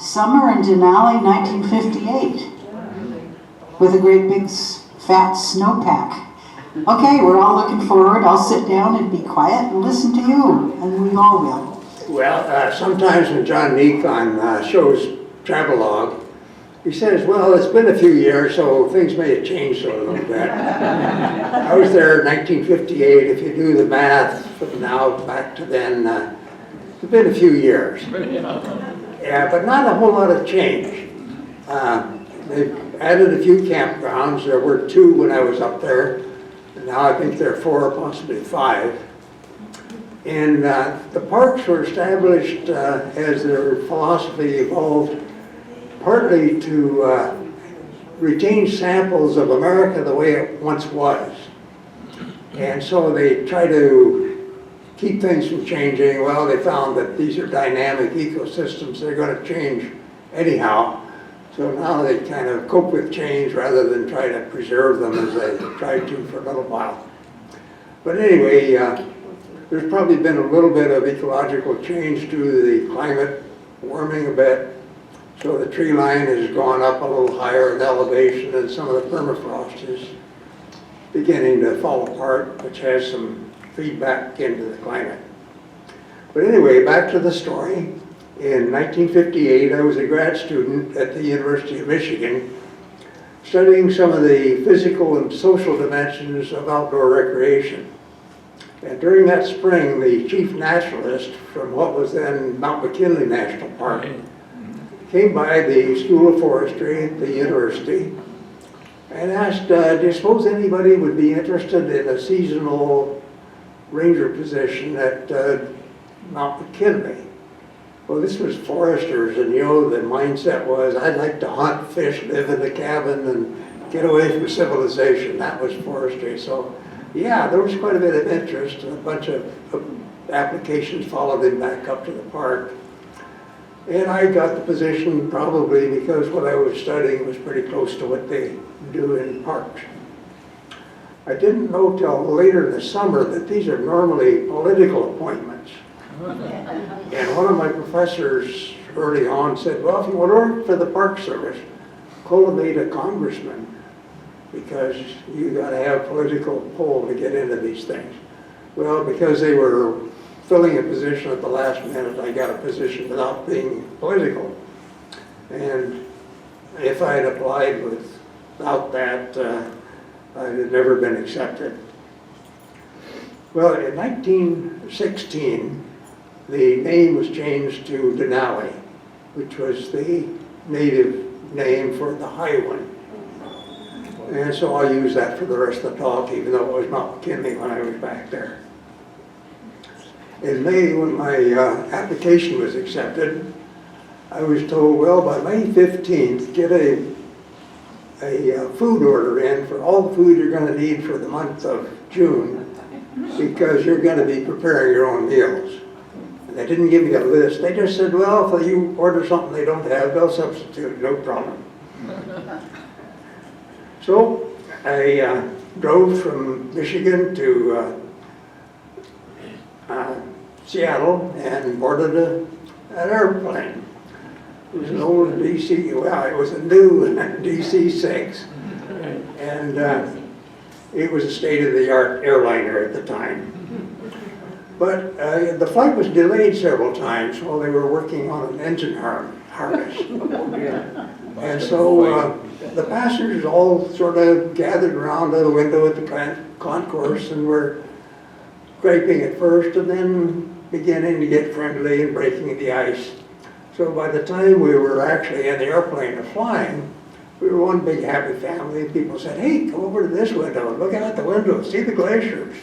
Summer in Denali, 1958, with a great big fat snowpack. Okay, we're all looking forward. I'll sit down and be quiet and listen to you, and we all will. Well, sometimes when John Neekon shows travelogue, he says, well, it's been a few years, so things may have changed a little bit. I was there in 1958. If you do the math from now back to then, it's been a few years. Yeah, but not a whole lot of change. They've added a few campgrounds. There were 2 when I was up there. And now I think there are 4, possibly 5. And the parks were established as their philosophy evolved, partly to retain samples of America the way it once was. And so they try to keep things from changing. Well, they found that these are dynamic ecosystems. They're going to change anyhow. So now they kind of cope with change rather than try to preserve them as they tried to for a little while. But anyway, there's probably been a little bit of ecological change due to the climate warming a bit. So the tree line has gone up a little higher in elevation, and some of the permafrost is beginning to fall apart, which has some feedback into the climate. But anyway, back to the story. In 1958, I was a grad student at the University of Michigan, studying some of the physical and social dimensions of outdoor recreation. And during that spring, the chief naturalist from what was then Mount McKinley National Park came by the School of Forestry at the university and asked, do you suppose anybody would be interested in a seasonal ranger position at Mount McKinley? Well, this was foresters, and you know, the mindset was, I'd like to hunt, fish, live in a cabin, and get away from civilization. That was forestry. So, yeah, there was quite a bit of interest, and a bunch of applications followed him back up to the park. And I got the position probably because what I was studying was pretty close to what they do in parks. I didn't know till later in the summer that these are normally political appointments. And one of my professors early on said, well, if you want to work for the Park Service, cultivate a congressman, because you got to have political pull to get into these things. Well, because they were filling a position at the last minute, I got a position without being political. And if I had applied without that, I'd have never been accepted. Well, in 1916, the name was changed to Denali, which was the native name for the high one. And so I'll use that for the rest of the talk, even though it was Mount McKinley when I was back there. In May, when my application was accepted, I was told, well, by May 15th, get a food order in for all the food you're going to need for the month of June, because you're going to be preparing your own meals. And they didn't give me a list. They just said, well, if you order something they don't have, they'll substitute, no problem. So I drove from Michigan to Seattle and boarded an airplane. It was an old DC, well, it was a new DC-6. And it was a state-of-the-art airliner at the time. But the flight was delayed several times while they were working on an engine harness. And so the passengers all sort of gathered around the window at the concourse and were scraping at first and then beginning to get friendly and breaking the ice. So by the time we were actually in the airplane and flying, we were one big happy family. People said, hey, come over to this window and look out the window, see the glaciers.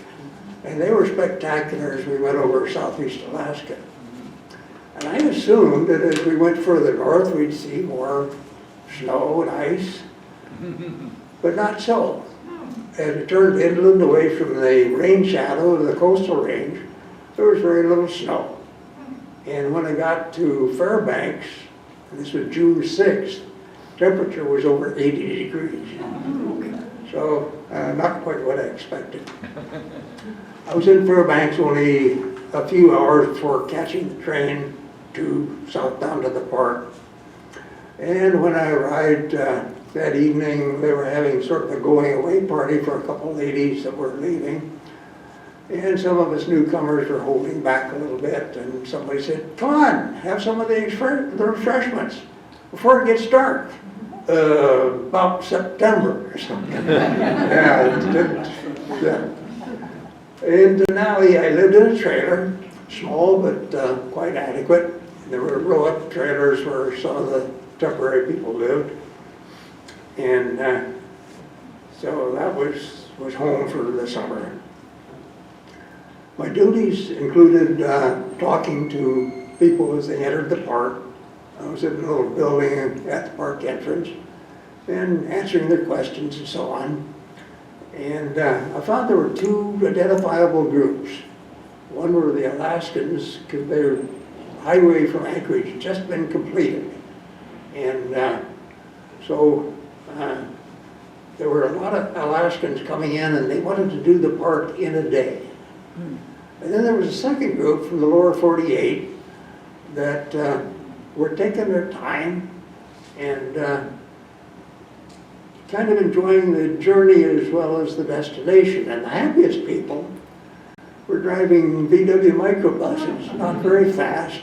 And they were spectacular as we went over southeast Alaska. And I assumed that as we went further north, we'd see more snow and ice, but not so. As we turned inland away from the rain shadow of the coastal range, there was very little snow. And when I got to Fairbanks, and this was June 6th, temperature was over 80 degrees. So not quite what I expected. I was in Fairbanks only a few hours before catching the train to south down to the park. And when I arrived that evening, they were having sort of a going away party for a couple of ladies that were leaving. And some of us newcomers were holding back a little bit, and somebody said, "Come on, have some of the refreshments before it gets dark." About September or something. Yeah. In Denali, I lived in a trailer, small but quite adequate. There were row-up trailers where some of the temporary people lived. And so that was home for the summer. My duties included talking to people as they entered the park. I was in a little building at the park entrance and answering their questions and so on. And I found there were two identifiable groups. One were the Alaskans, because their highway from Anchorage had just been completed. And so there were a lot of Alaskans coming in, and they wanted to do the park in a day. And then there was a second group from the lower 48 that were taking their time and kind of enjoying the journey as well as the destination. And the happiest people were driving VW microbuses, not very fast,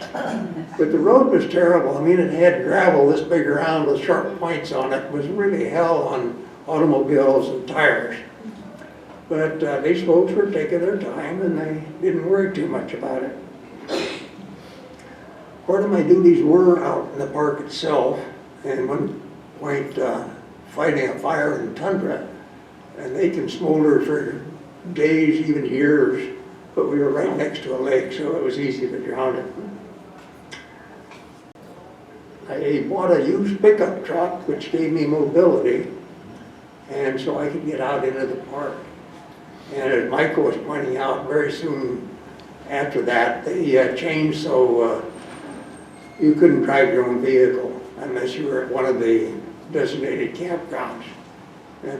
but the road was terrible. I mean, it had gravel this big around with sharp points on it. It was really hell on automobiles and tires. But these folks were taking their time, and they didn't worry too much about it. Part of my duties were out in the park itself, and at one point fighting a fire in the tundra, and they can smolder for days, even years, but we were right next to a lake, so it was easy to drown it. I bought a used pickup truck, which gave me mobility, and so I could get out into the park. And as Michael was pointing out, very soon after that, they changed so you couldn't drive your own vehicle unless you were at one of the designated campgrounds.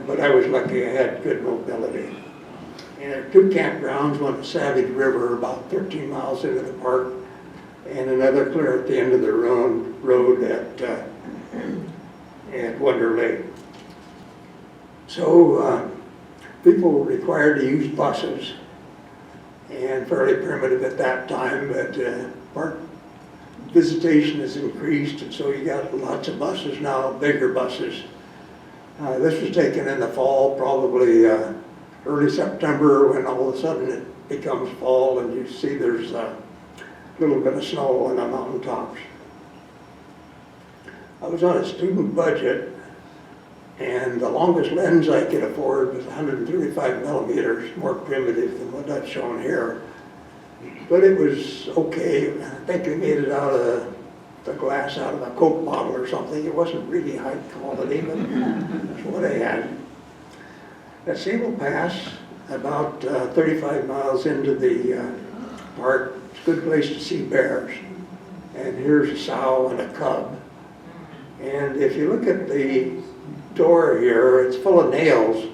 But I was lucky I had good mobility. And there are two campgrounds, one at Savage River, about 13 miles into the park, and another clear at the end of the road at Wonder Lake. So people were required to use buses, and fairly primitive at that time, but park visitation has increased, and so you got lots of buses now, bigger buses. This was taken in the fall, probably early September, when all of a sudden it becomes fall and you see there's a little bit of snow on the mountaintops. I was on a student budget, and the longest lens I could afford was 135 millimeters, more primitive than what I've shown here. But it was okay. I think they made it out of the glass out of a Coke bottle or something. It wasn't really high quality, but that's what I had. At Sable Pass, about 35 miles into the park, it's a good place to see bears. And here's a sow and a cub. And if you look at the door here, it's full of nails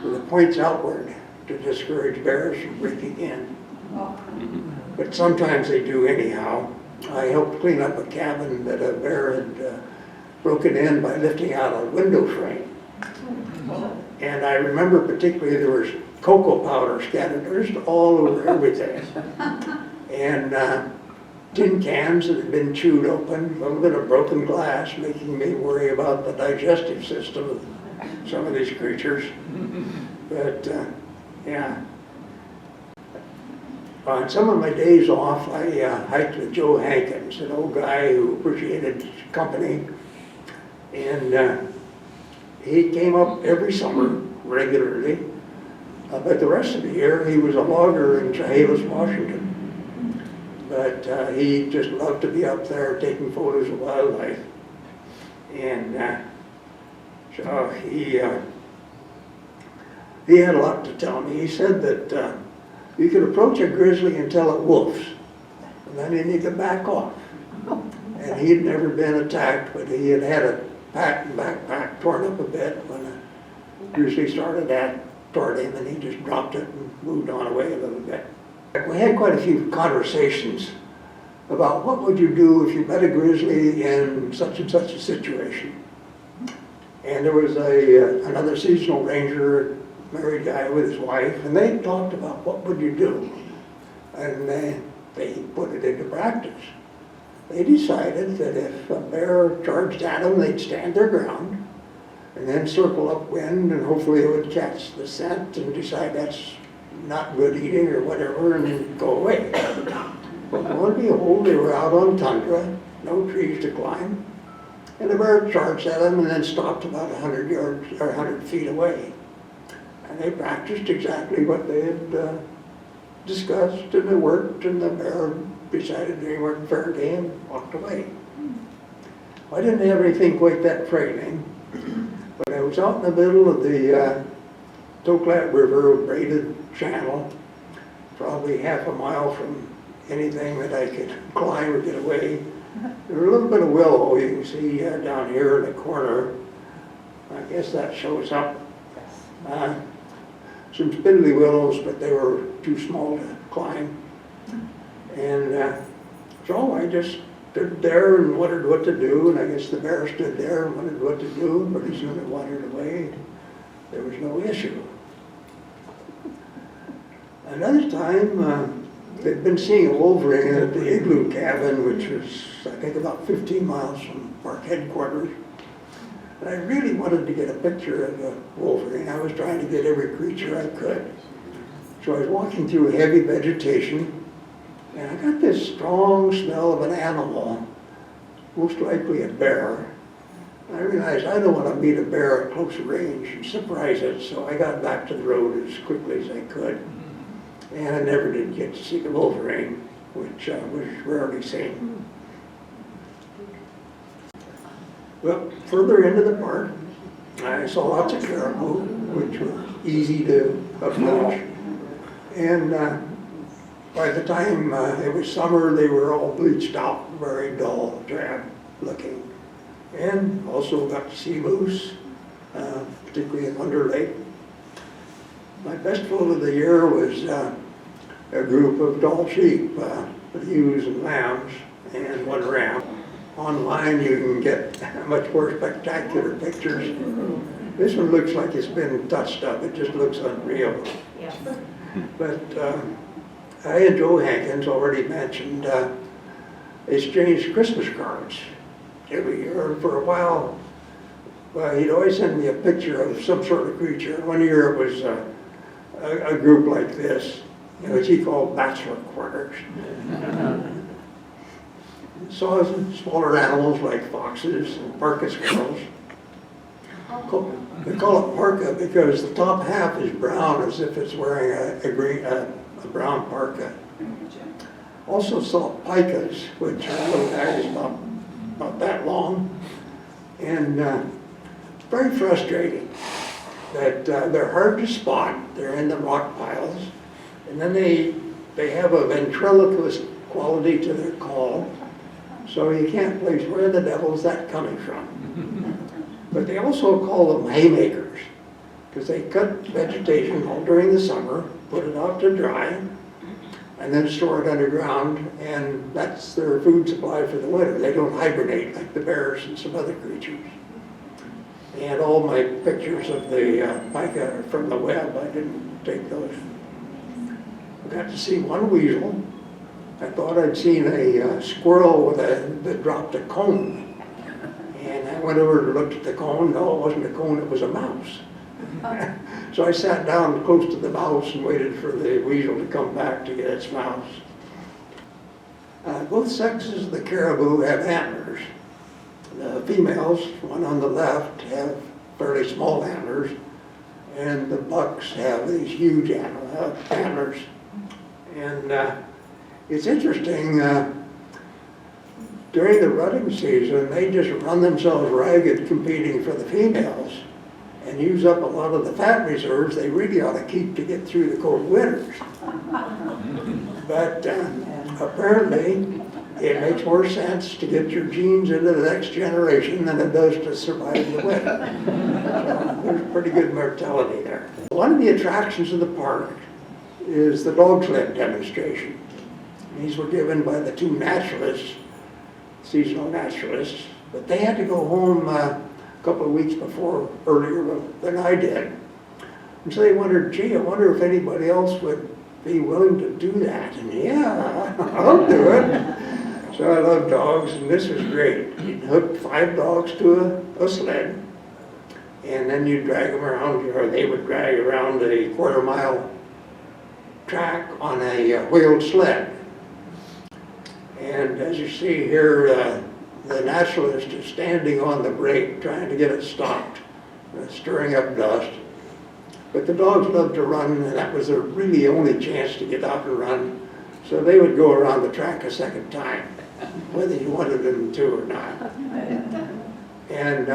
with the points outward to discourage bears from breaking in. But sometimes they do anyhow. I helped clean up a cabin that a bear had broken in by lifting out a window frame. And I remember particularly there was cocoa powder scattered just all over everything. And tin cans that had been chewed open, a little bit of broken glass, making me worry about the digestive system of some of these creatures. But yeah. On some of my days off, I hiked with Joe Hankins, an old guy who appreciated company. And he came up every summer regularly. But the rest of the year, he was a logger in Chehalis, Washington. But he just loved to be up there taking photos of wildlife. And so he had a lot to tell me. He said that you could approach a grizzly and tell it wolves, and then you need to back off. And he had never been attacked, but he had had a backpack torn up a bit when a grizzly started toward him, and he just dropped it and moved on away a little bit. We had quite a few conversations about what would you do if you met a grizzly in such and such a situation. And there was another seasonal ranger, married guy with his wife, and they talked about what would you do. And they put it into practice. They decided that if a bear charged at them, they'd stand their ground and then circle upwind, and hopefully it would catch the scent and decide that's not good eating or whatever, and then go away. But lo and behold, they were out on tundra, no trees to climb, and the bear charged at them and then stopped about 100 yards or 100 feet away. And they practiced exactly what they had discussed, and it worked, and the bear decided they weren't fair game, walked away. I didn't have anything quite that frightening, but I was out in the middle of the Toklat River, braided channel, probably half a mile from anything that I could climb or get away. There was a little bit of willow you can see down here in the corner. I guess that shows up. Some spindly willows, but they were too small to climb. And so I just stood there and wondered what to do, and I guess the bear stood there and wondered what to do, and pretty soon it wandered away. There was no issue. Another time, they'd been seeing a wolverine at the igloo cabin, which was, I think, about 15 miles from park headquarters. And I really wanted to get a picture of a wolverine. I was trying to get every creature I could. So I was walking through heavy vegetation, and I got this strong smell of an animal, most likely a bear. I realized I don't want to meet a bear at close range and surprise it, so I got back to the road as quickly as I could. And I never did get to see the wolverine, which was rarely seen. Well, further into the park, I saw lots of caribou, which were easy to approach. And by the time it was summer, they were all bleached out, very dull, drab looking. And also got to see moose, particularly in Thunder Lake. My best photo of the year was a group of doll sheep, ewes and lambs, and one ram. Online you can get much more spectacular pictures. This one looks like it's been touched up, it just looks unreal. Yeah. But I and Joe Hankins, already mentioned, exchanged Christmas cards every year. And for a while, well, he'd always send me a picture of some sort of creature. One year it was a group like this, which he called bachelor quarters. Saw some smaller animals like foxes and parka squirrels. They call it parka because the top half is brown, as if it's wearing a brown parka. Also saw pikas, which are little guys about that long, and very frustrating that they're hard to spot. They're in the rock piles, and then they have a ventriloquist quality to their call, so you can't place where the devil's that coming from. But they also call them haymakers, because they cut vegetation all during the summer, put it out to dry, and then store it underground, and that's their food supply for the winter. They don't hibernate like the bears and some other creatures. And all my pictures of the pika are from the web. I didn't take those. I got to see one weasel. I thought I'd seen a squirrel that dropped a cone. And I went over and looked at the cone. No, it wasn't a cone, it was a mouse. So I sat down close to the mouse and waited for the weasel to come back to get its mouse. Both sexes of the caribou have antlers. The females, one on the left, have fairly small antlers, and the bucks have these huge antlers. And it's interesting, during the rutting season, they just run themselves ragged competing for the females and use up a lot of the fat reserves they really ought to keep to get through the cold winters. But apparently, it makes more sense to get your genes into the next generation than it does to survive the winter. So there's pretty good mortality there. One of the attractions of the park is the dog sled demonstration. These were given by the two naturalists, seasonal naturalists, but they had to go home a couple of weeks earlier than I did. And so they wondered, gee, I wonder if anybody else would be willing to do that. And yeah, I'll do it. So I love dogs, and this was great. You'd hook 5 dogs to a sled, and then you'd drag them around, or they would drag around a quarter-mile track on a wheeled sled. And as you see here, the naturalist is standing on the brake trying to get it stopped, stirring up dust. But the dogs loved to run, and that was their really only chance to get out and run. So they would go around the track a second time, whether you wanted them to or not. And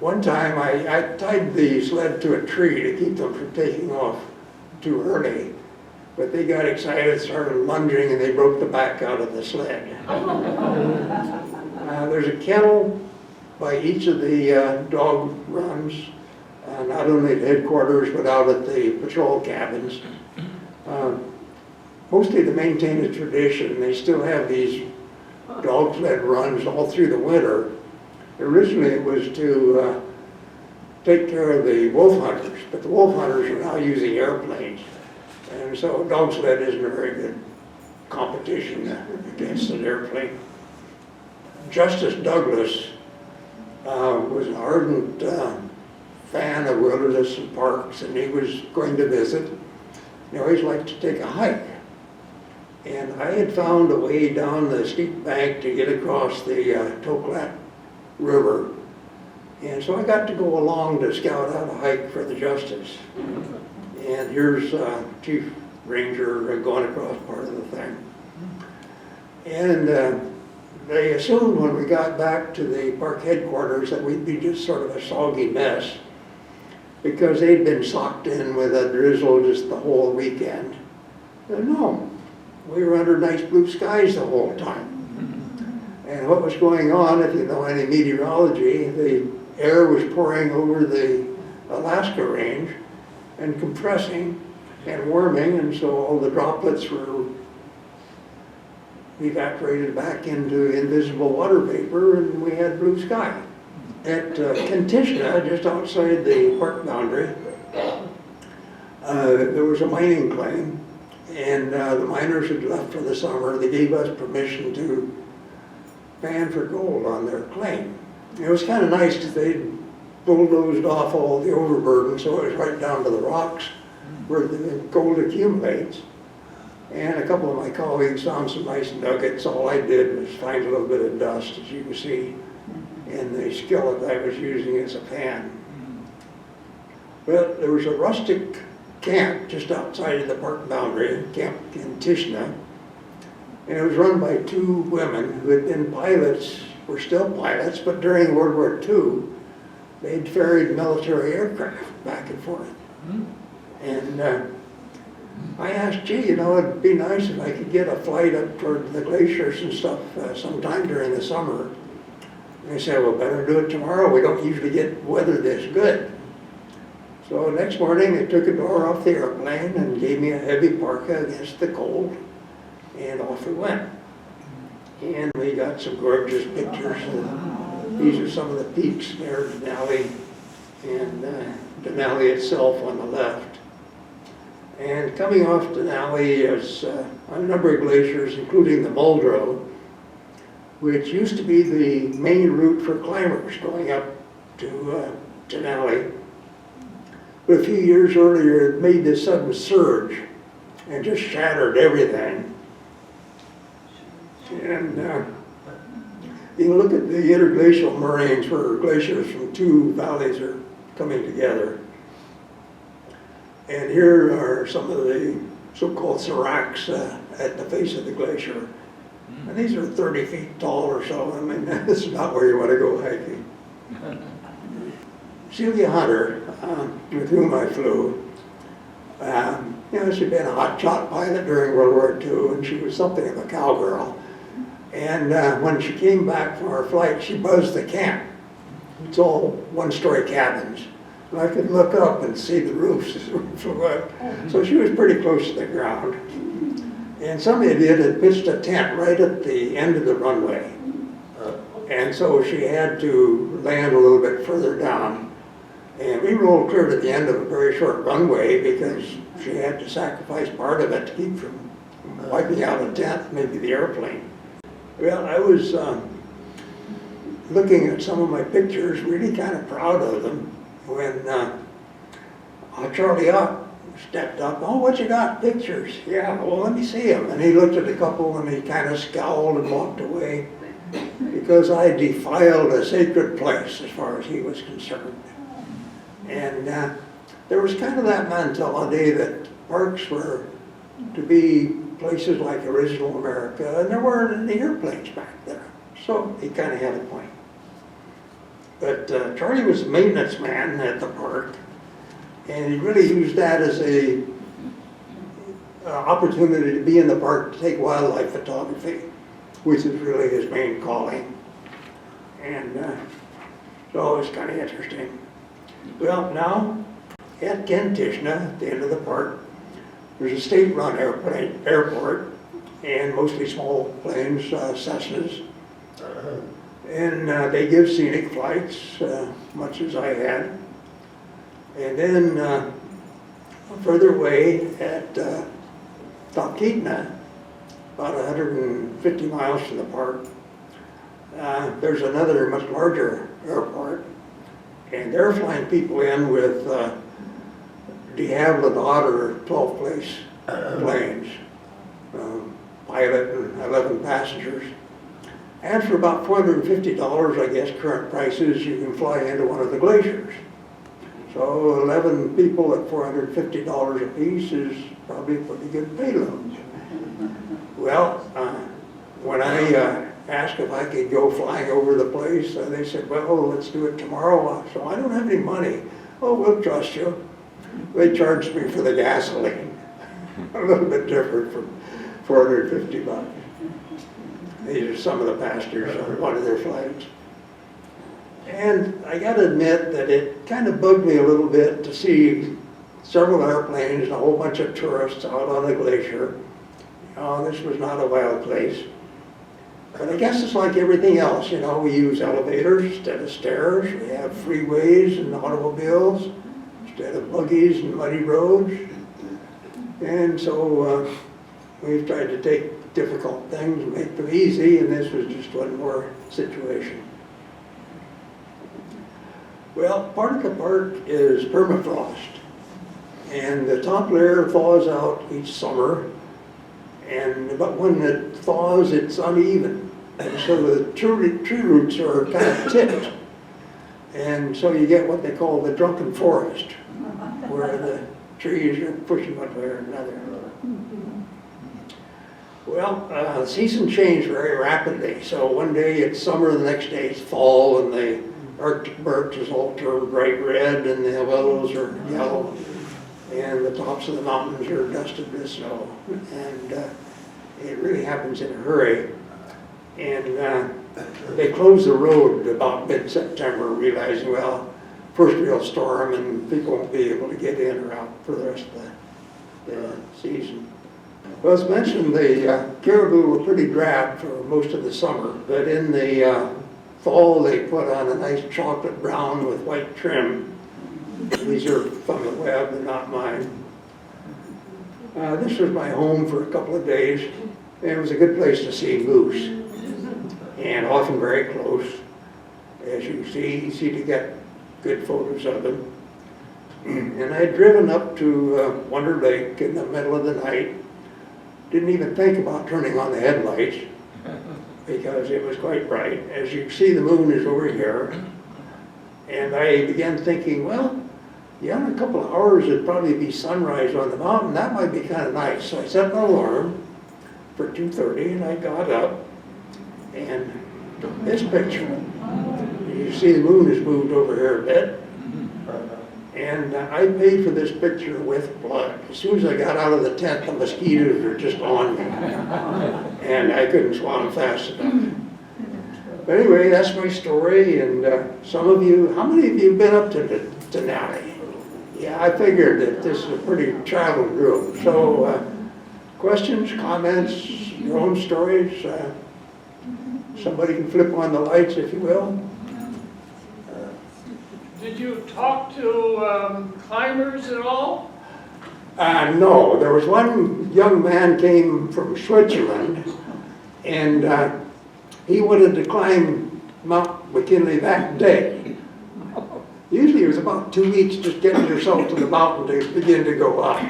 one time I tied the sled to a tree to keep them from taking off too early. But they got excited, started lunging, and they broke the back out of the sled. There's a kennel by each of the dog runs, not only at headquarters, but out at the patrol cabins. Mostly to maintain a tradition, they still have these dog sled runs all through the winter. Originally it was to take care of the wolf hunters, but the wolf hunters are now using airplanes. And so dog sled isn't a very good competition against an airplane. Justice Douglas was an ardent fan of wilderness and parks, and he was going to visit. He always liked to take a hike. And I had found a way down the steep bank to get across the Toklat River. And so I got to go along to scout out a hike for the Justice. And here's Chief Ranger going across part of the thing. And they assumed when we got back to the park headquarters that we'd be just sort of a soggy mess, because they'd been socked in with a drizzle just the whole weekend. But no, we were under nice blue skies the whole time. And what was going on, if you know any meteorology, the air was pouring over the Alaska range and compressing and warming, and so all the droplets were evaporated back into invisible water vapor, and we had blue sky. At Kantishna, just outside the park boundary, there was a mining claim, and the miners had left for the summer. They gave us permission to fan for gold on their claim. It was kind of nice because they'd bulldozed off all the overburden, so it was right down to the rocks where the gold accumulates. And a couple of my colleagues found some nice nuggets. All I did was find a little bit of dust, as you can see, in the skillet I was using as a pan. But there was a rustic camp just outside of the park boundary, Camp Kantishna, and it was run by 2 women who had been pilots, were still pilots, but during World War II, they'd ferried military aircraft back and forth. And I asked, gee, you know, it'd be nice if I could get a flight up toward the glaciers and stuff sometime during the summer. And they said, well, better do it tomorrow. We don't usually get weather this good. So next morning, they took a door off the airplane and gave me a heavy parka against the cold, and off we went. And we got some gorgeous pictures. These are some of the peaks near Denali, and Denali itself on the left. And coming off Denali is a number of glaciers, including the Muldrow, which used to be the main route for climbers going up to Denali. But a few years earlier, it made this sudden surge and just shattered everything. And you can look at the interglacial moraines where glaciers from 2 valleys are coming together. And here are some of the so-called seracs at the face of the glacier. And these are 30 feet tall or so. I mean, this is not where you want to go hiking. Celia Hunter, with whom I flew, you know, she'd been a hot shot pilot during World War II, and she was something of a cowgirl. And when she came back from our flight, she buzzed the camp. It's all 1-story cabins. And I could look up and see the roofs as we flew up. So she was pretty close to the ground. And some idiot had pitched a tent right at the end of the runway. And so she had to land a little bit further down. And we rolled clear to the end of a very short runway because she had to sacrifice part of it to keep from wiping out a tent, maybe the airplane. Well, I was looking at some of my pictures, really kind of proud of them, when Charlie Ott stepped up. Oh, what you got? Pictures? Yeah, well, let me see them. And he looked at a couple and he kind of scowled and walked away because I defiled a sacred place as far as he was concerned. And there was kind of that mentality that parks were to be places like original America, and there weren't any airplanes back there. So he kind of had a point. But Charlie was a maintenance man at the park, and he really used that as a opportunity to be in the park to take wildlife photography, which is really his main calling. And so it was kind of interesting. Well, now at Kentishna, at the end of the park, there's a state-run airport, and mostly small planes, Cessnas. And they give scenic flights, much as I had. And then further away at Talkeetna, about 150 miles from the park, there's another much larger airport. And they're flying people in with de Havilland Otter 12-place planes, pilot and 11 passengers. And for about $450, I guess, current prices, you can fly into one of the glaciers. So 11 people at $450 a piece is probably a pretty good payload. Well, when I asked if I could go flying over the place, they said, well, let's do it tomorrow. So I don't have any money. Oh, we'll trust you. They charged me for the gasoline. A little bit different from $450. These are some of the passengers on one of their flights. And I got to admit that it kind of bugged me a little bit to see several airplanes and a whole bunch of tourists out on the glacier. This was not a wild place. But I guess it's like everything else, we use elevators instead of stairs. We have freeways and automobiles instead of buggies and muddy roads. And so we've tried to take difficult things and make them easy, and this was just one more situation. Well, part of the park is permafrost, and the top layer thaws out each summer, but when it thaws, it's uneven, and so the tree roots are kind of tipped, and so you get what they call the drunken forest, where the trees are pushing one way or another. Well, the season changed very rapidly, so one day it's summer, the next day it's fall, and the Arctic birch is all turned bright red, and the willows are yellow, and the tops of the mountains are dusted with snow, and it really happens in a hurry. And they closed the road about mid-September, realizing, well, first real storm, and people won't be able to get in or out for the rest of the season. Well, as mentioned, the caribou were pretty drab for most of the summer, but in the fall they put on a nice chocolate brown with white trim. These are from the web, they're not mine. This was my home for a couple of days, and it was a good place to see moose, and often very close. As you see, easy to get good photos of them. And I had driven up to Wonder Lake in the middle of the night. Didn't even think about turning on the headlights because it was quite bright. As you see, the moon is over here. And I began thinking, well, yeah, in a couple of hours it'd probably be sunrise on the mountain. That might be kind of nice. So I set an alarm for 2:30, and I got up and took this picture. You see the moon has moved over here a bit. And I paid for this picture with blood. As soon as I got out of the tent, the mosquitoes were just on me. And I couldn't swallow fast enough. But anyway, that's my story. And some of you, how many of you have been up to Denali? Yeah, I figured that this is a pretty traveled group. So Questions, comments, your own stories? Somebody can flip on the lights, if you will. Did you talk to climbers at all? No, there was one young man came from Switzerland, and he wanted to climb Mount McKinley that day. Usually it was about 2 weeks just getting yourself to the mountain to begin to go up.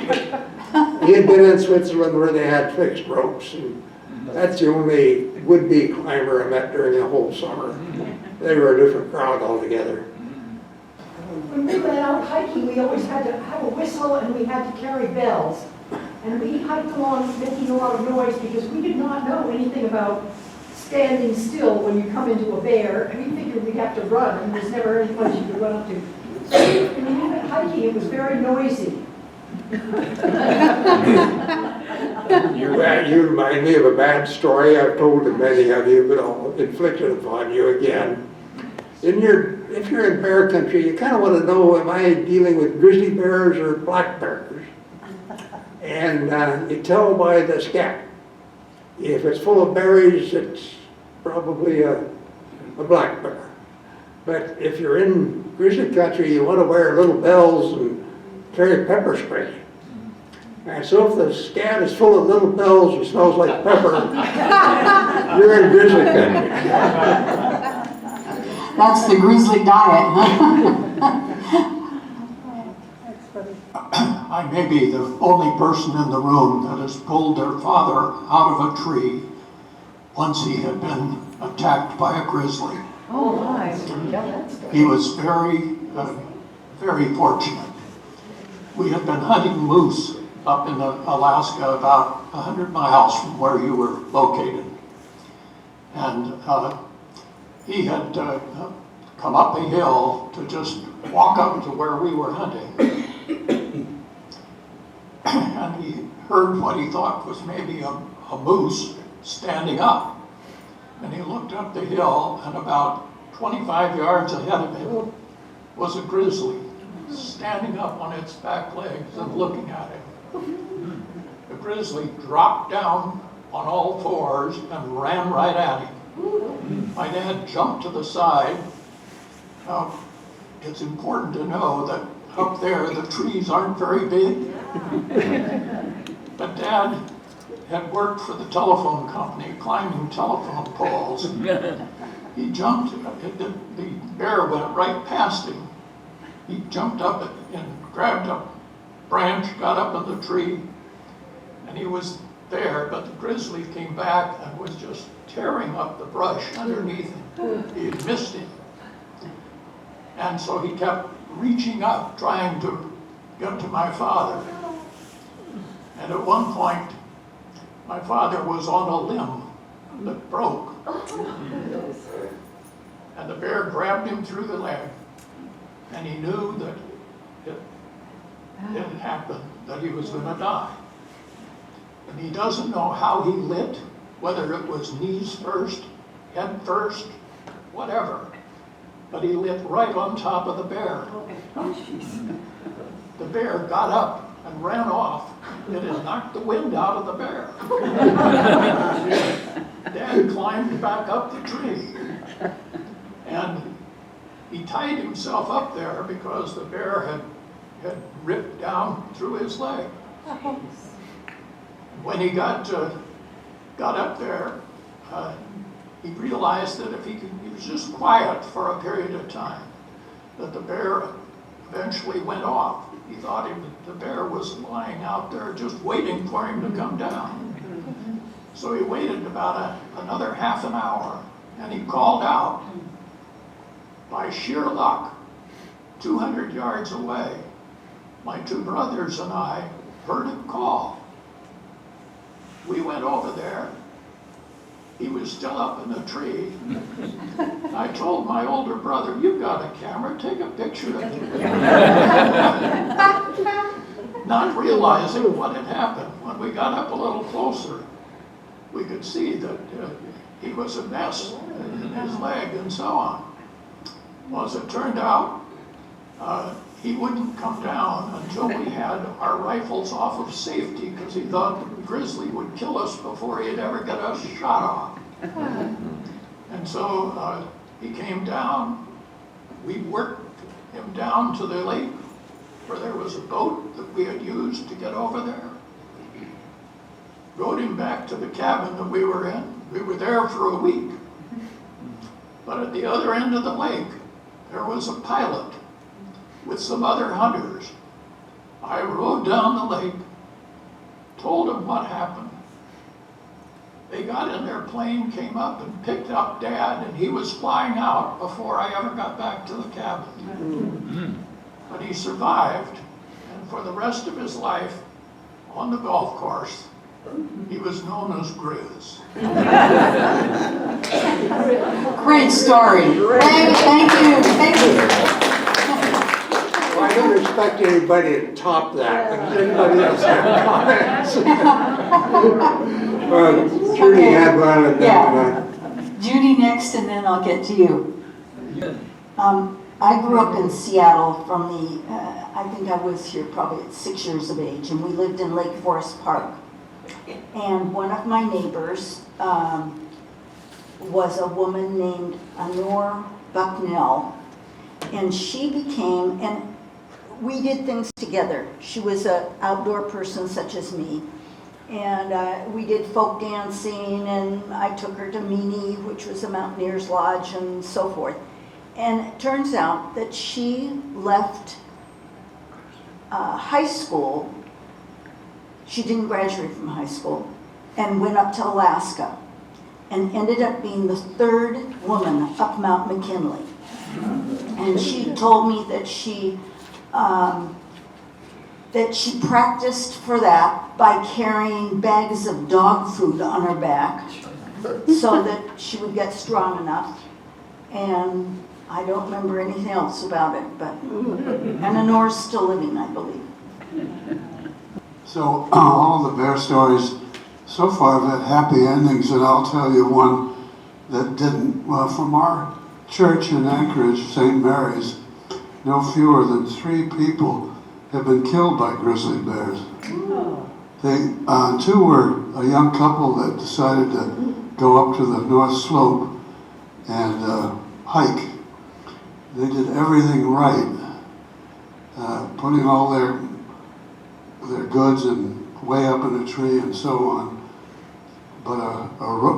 He had been in Switzerland where they had fixed ropes, and that's the only would-be climber I met during the whole summer. They were a different crowd altogether. When we went out hiking, we always had to have a whistle and we had to carry bells. And we hiked along making a lot of noise because we did not know anything about standing still when you come into a bear. And we figured we'd have to run, and there's never any place you could run up to. So when we went hiking, it was very noisy. You remind me of a bad story I've told to many of you, but I'll inflict it upon you again. If you're in bear country, you kind of want to know, am I dealing with grizzly bears or black bears? And you tell by the scat. If it's full of berries, it's probably a black bear. But if you're in grizzly country, you want to wear little bells and carry pepper spray. And so if the scat is full of little bells and smells like pepper, you're in grizzly country. That's the grizzly diet, huh? I may be the only person in the room that has pulled their father out of a tree once he had been attacked by a grizzly. Oh my, that's He was very fortunate. We had been hunting moose up in Alaska about 100 miles from where you were located. And he had come up a hill to just walk up to where we were hunting. And he heard what he thought was maybe a moose standing up. And he looked up the hill, and about 25 yards ahead of him was a grizzly standing up on its back legs and looking at him. The grizzly dropped down on all fours and ran right at him. My dad jumped to the side. Now, it's important to know that up there the trees aren't very big. But Dad had worked for the telephone company, climbing telephone poles. He jumped, the bear went right past him. He jumped up and grabbed a branch, got up in the tree, and he was there, but the grizzly came back and was just tearing up the brush underneath him. He had missed him. And so he kept reaching up, trying to get to my father. And at one point, my father was on a limb that broke. And the bear grabbed him through the leg. And he knew that it had happened, that he was going to die. And he doesn't know how he lit, whether it was knees first, head first, whatever. But he lit right on top of the bear. The bear got up and ran off. It had knocked the wind out of the bear. Dad climbed back up the tree. And he tied himself up there because the bear had ripped down through his leg. When he got up there, he realized that if he was just quiet for a period of time, that the bear eventually went off. He thought the bear was lying out there just waiting for him to come down. So he waited about another half an hour, and he called out. By sheer luck, 200 yards away, my two brothers and I heard him call. We went over there. He was still up in the tree. I told my older brother, "You've got a camera, take a picture of him." Not realizing what had happened. When we got up a little closer, we could see that he was a mess in his leg and so on. Well, as it turned out, he wouldn't come down until we had our rifles off of safety because he thought the grizzly would kill us before he'd ever get us shot off. And so he came down. We worked him down to the lake where there was a boat that we had used to get over there. Rode him back to the cabin that we were in. We were there for a week. But at the other end of the lake, there was a pilot with some other hunters. I rode down the lake, told them what happened. They got in their plane, came up and picked up Dad, and he was flying out before I ever got back to the cabin. But he survived, and for the rest of his life, on the golf course, he was known as Grizz. Great story. Thank you. Well, I don't expect anybody to top that. Does anybody else have comments? Judy had one and then, Judy next, and then I'll get to you. I grew up in Seattle from the, I think I was here probably at 6 years of age, and we lived in Lake Forest Park. And one of my neighbors was a woman named Honor Bucknell, and she became, and we did things together. She was an outdoor person such as me, and we did folk dancing, and I took her to Meany, which was a mountaineer's lodge, and so forth. And it turns out that she left high school. She didn't graduate from high school and went up to Alaska and ended up being the third woman up Mount McKinley. And she told me that she practiced for that by carrying bags of dog food on her back so that she would get strong enough. And I don't remember anything else about it, but, and Honor's still living, I believe. So all the bear stories so far have had happy endings, and I'll tell you one that didn't. Well, from our church in Anchorage, St. Mary's, no fewer than 3 people have been killed by grizzly bears. They, 2 were a young couple that decided to go up to the North Slope and hike. They did everything right, putting all their goods and way up in a tree and so on. But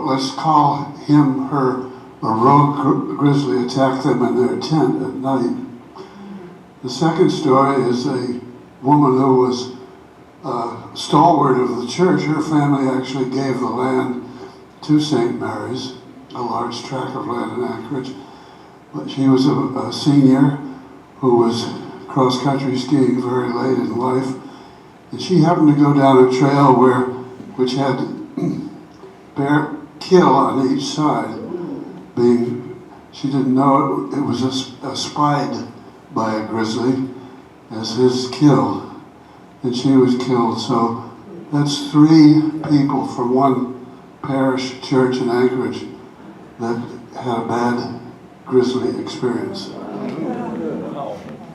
let's call him, her, a rogue grizzly attacked them in their tent at night. The second story is a woman who was stalwart of the church. Her family actually gave the land to St. Mary's, a large tract of land in Anchorage. But she was a senior who was cross-country skiing very late in life. And she happened to go down a trail which had bear kill on each side. She didn't know it was espied by a grizzly as his kill, and she was killed. So that's 3 people from one parish church in Anchorage that had a bad grizzly experience.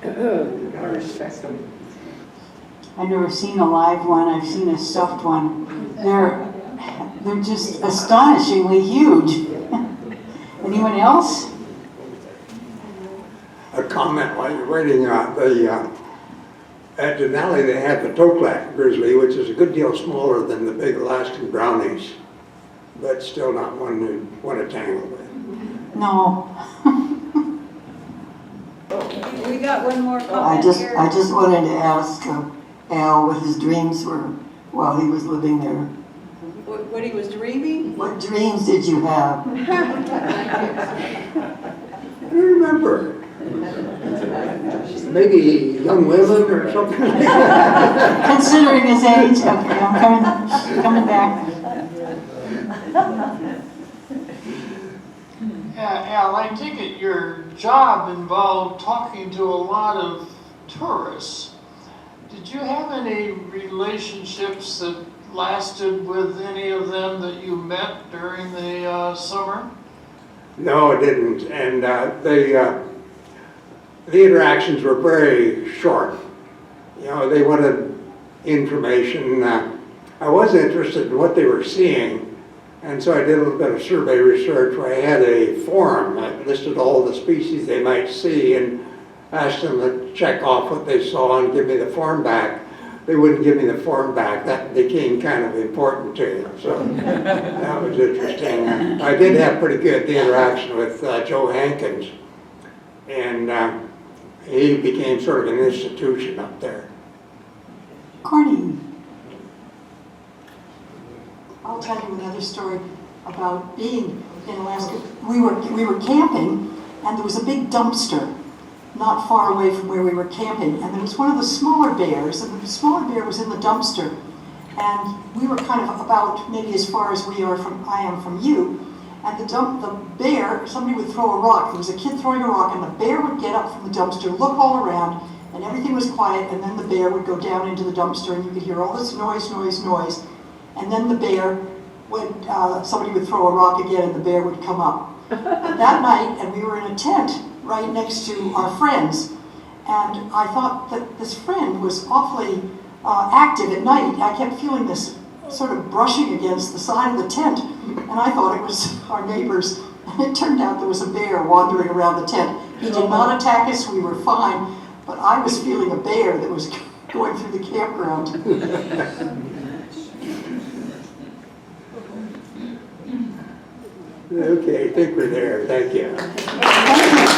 Gotta respect them. I've never seen a live one. I've seen a stuffed one. They're just astonishingly huge. Anyone else? A comment while you're waiting. At Denali, they have the toe-clack grizzly, which is a good deal smaller than the big Alaskan brownies, but still not one you want to tangle with. No. We got one more comment here. I just wanted to ask Al what his dreams were while he was living there. What he was dreaming? What dreams did you have? I don't remember. Maybe young women or something like that. Considering his age, okay, I'm coming back. Yeah, Al, I take it your job involved talking to a lot of tourists. Did you have any relationships that lasted with any of them that you met during the summer? No, it didn't. And the interactions were very short. You know, they wanted information. I was interested in what they were seeing, and so I did a little bit of survey research where I had a form that listed all the species they might see and asked them to check off what they saw and give me the form back. They wouldn't give me the form back. That became kind of important to them, so that was interesting. I did have pretty good interaction with Joe Hankins, and he became sort of an institution up there. Corny. I'll tell you another story about being in Alaska. We were camping, and there was a big dumpster not far away from where we were camping, and there was one of the smaller bears, and the smaller bear was in the dumpster, and we were kind of about maybe as far as I am from you, and the bear, somebody would throw a rock. There was a kid throwing a rock, and the bear would get up from the dumpster, look all around, and everything was quiet, and then the bear would go down into the dumpster, and you could hear all this noise, and then the bear would, somebody would throw a rock again, and the bear would come up. That night, and we were in a tent right next to our friends, and I thought that this friend was awfully active at night. I kept feeling this sort of brushing against the side of the tent, and I thought it was our neighbors. And it turned out there was a bear wandering around the tent. He did not attack us, we were fine, but I was feeling a bear that was going through the campground. Okay, I think we're there. Thank you. Thank you.